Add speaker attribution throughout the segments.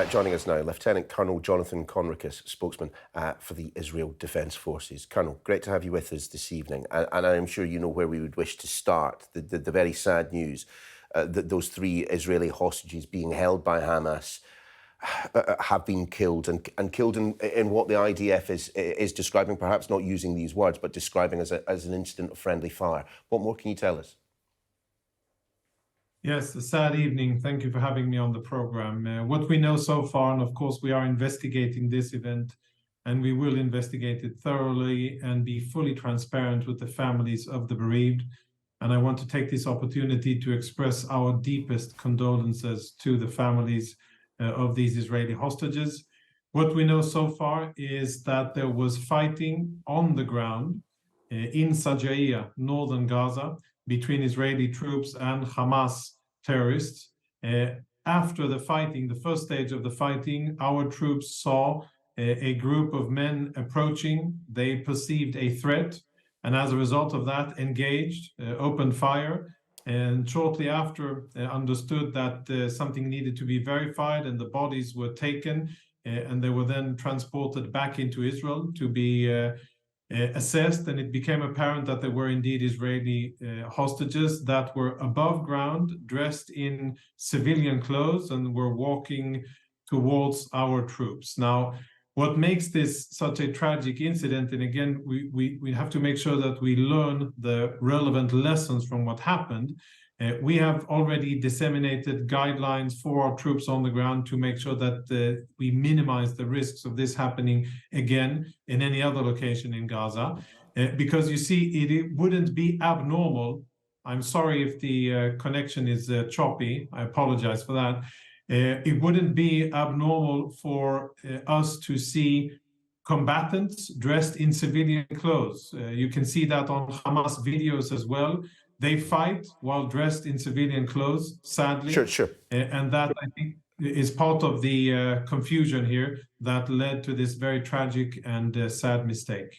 Speaker 1: Joining us now, Lieutenant Colonel Jonathan Conricus, spokesman for the Israel Defence Forces. Colonel, great to have you with us this evening, and I am sure you know where we would wish to start. The very sad news that those 3 Israeli hostages being held by Hamas have been killed, and killed in what the IDF is describing, perhaps not using these words, but describing as an incident of friendly fire. What more can you tell us?
Speaker 2: Yes, a sad evening. Thank you for having me on the program. What we know so far, and of course we are investigating this event, and we will investigate it thoroughly and be fully transparent with the families of the bereaved. And I want to take this opportunity to express our deepest condolences to the families of these Israeli hostages. What we know so far is that there was fighting on the ground in Sajaiya, northern Gaza, between Israeli troops and Hamas terrorists. After the fighting, the first stage of the fighting, our troops saw a group of men approaching. They perceived a threat, and as a result of that, engaged, opened fire, and shortly after understood that something needed to be verified, and the bodies were taken, and they were then transported back into Israel to be assessed, and it became apparent that there were indeed Israeli hostages that were above ground, dressed in civilian clothes, and were walking towards our troops. Now, what makes this such a tragic incident, and again, we have to make sure that we learn the relevant lessons from what happened. We have already disseminated guidelines for our troops on the ground to make sure that we minimize the risks of this happening again in any other location in Gaza. Because you see, it wouldn't be abnormal. I'm sorry if the connection is choppy. I apologize for that. It wouldn't be abnormal for us to see combatants dressed in civilian clothes. You can see that on Hamas videos as well. They fight while dressed in civilian clothes, sadly.
Speaker 1: Sure.
Speaker 2: And that, I think, is part of the confusion here that led to this very tragic and sad mistake.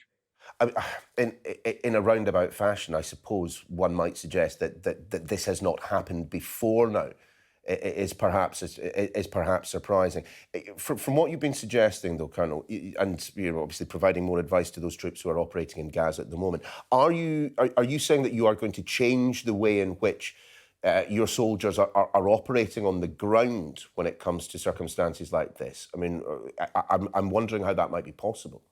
Speaker 1: In a roundabout fashion, I suppose one might suggest that this has not happened before now. Is perhaps surprising. From what you've been suggesting, though, Colonel, and you're obviously providing more advice to those troops who are operating in Gaza at the moment, are you saying that you are going to change the way in which your soldiers are operating on the ground when it comes to circumstances like this? I mean, I'm wondering how that might be possible.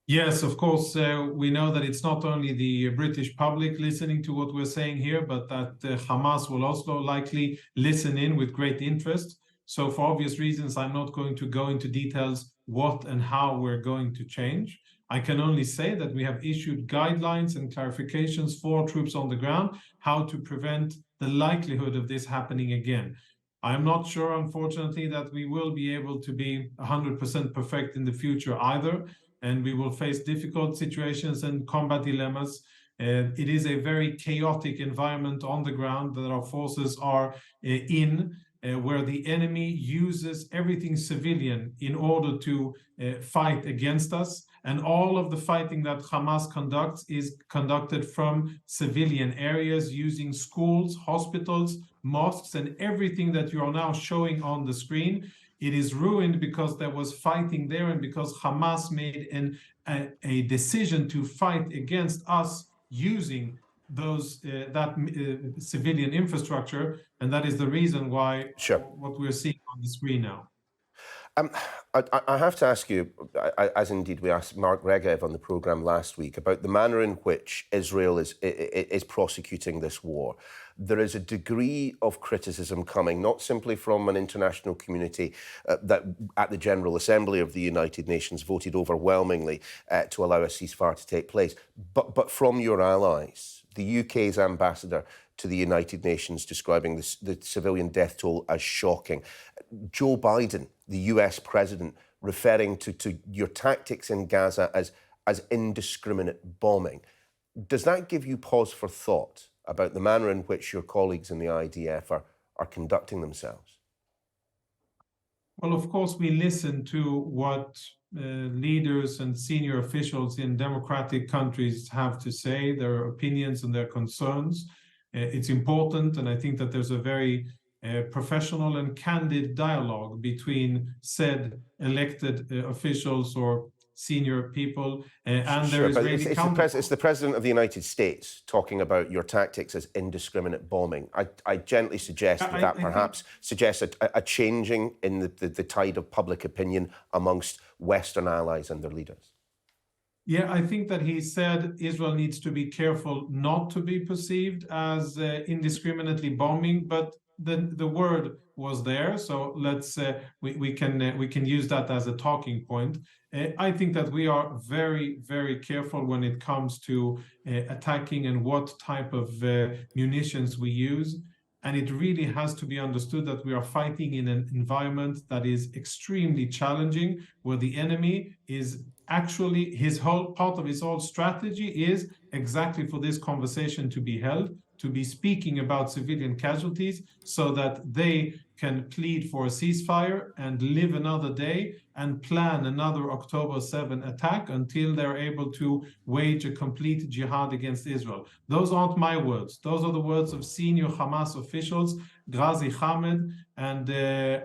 Speaker 2: Yes, of course, we know that it's not only the British public listening to what we're saying here, but that Hamas will also likely listen in with great interest. So for obvious reasons, I'm not going to go into details what and how we're going to change. I can only say that we have issued guidelines and clarifications for troops on the ground, how to prevent the likelihood of this happening again. I'm not sure, unfortunately, that we will be able to be 100% perfect in the future either. And we will face difficult situations and combat dilemmas. It is a very chaotic environment on the ground that our forces are in, where the enemy uses everything civilian in order to fight against us. And all of the fighting that Hamas conducts is conducted from civilian areas, using schools, hospitals, mosques, and everything that you are now showing on the screen. It is ruined because there was fighting there, and because Hamas made a decision to fight against us using that civilian infrastructure, and that is the reason why what we're seeing on the screen now.
Speaker 1: I have to ask you, as indeed we asked Mark Regev on the programme last week, about the manner in which Israel is prosecuting this war. There is a degree of criticism coming, not simply from an international community that at the General Assembly of the United Nations voted overwhelmingly to allow a ceasefire to take place, but from your allies. The UK's ambassador to the United Nations describing the civilian death toll as shocking. Joe Biden, the US president, referring to your tactics in Gaza as indiscriminate bombing. Does that give you pause for thought about the manner in which your colleagues in the IDF are conducting themselves?
Speaker 2: Well, of course, we listen to what leaders and senior officials in democratic countries have to say, their opinions and their concerns. It's important, and I think that there's a very professional and candid dialogue between said elected officials or senior people, and
Speaker 1: Sure,
Speaker 2: their
Speaker 1: but
Speaker 2: Israeli
Speaker 1: it's
Speaker 2: counterparts.
Speaker 1: the President of the United States talking about your tactics as indiscriminate bombing. I gently suggest that perhaps suggests a changing in the tide of public opinion amongst Western allies and their leaders.
Speaker 2: Yeah, I think that he said Israel needs to be careful not to be perceived as indiscriminately bombing, but the word was there, so let's we can use that as a talking point. I think that we are very, very careful when it comes to attacking and what type of munitions we use. And it really has to be understood that we are fighting in an environment that is extremely challenging, where the enemy is actually, his whole part of his whole strategy is exactly for this conversation to be held, to be speaking about civilian casualties so that they can plead for a ceasefire and live another day and plan another October 7 attack until they're able to wage a complete jihad against Israel. Those aren't my words. Those are the words of senior Hamas officials, Ghazi Hamed and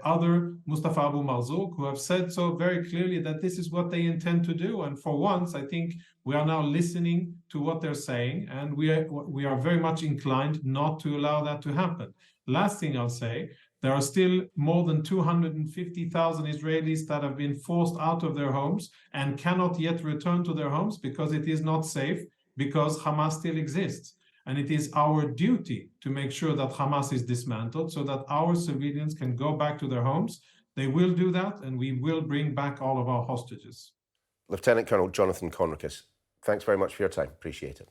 Speaker 2: other Mustafa Abu Marzouk, who have said so very clearly that this is what they intend to do. And for once, I think we are now listening to what they're saying, and we are very much inclined not to allow that to happen. Last thing I'll say, there are still more than 250,000 Israelis that have been forced out of their homes and cannot yet return to their homes because it is not safe, because Hamas still exists. And it is our duty to make sure that Hamas is dismantled so that our civilians can go back to their homes. They will do that, and we will bring back all of our hostages.
Speaker 1: Lieutenant Colonel Jonathan Conricus, thanks very much for your time. Appreciate it.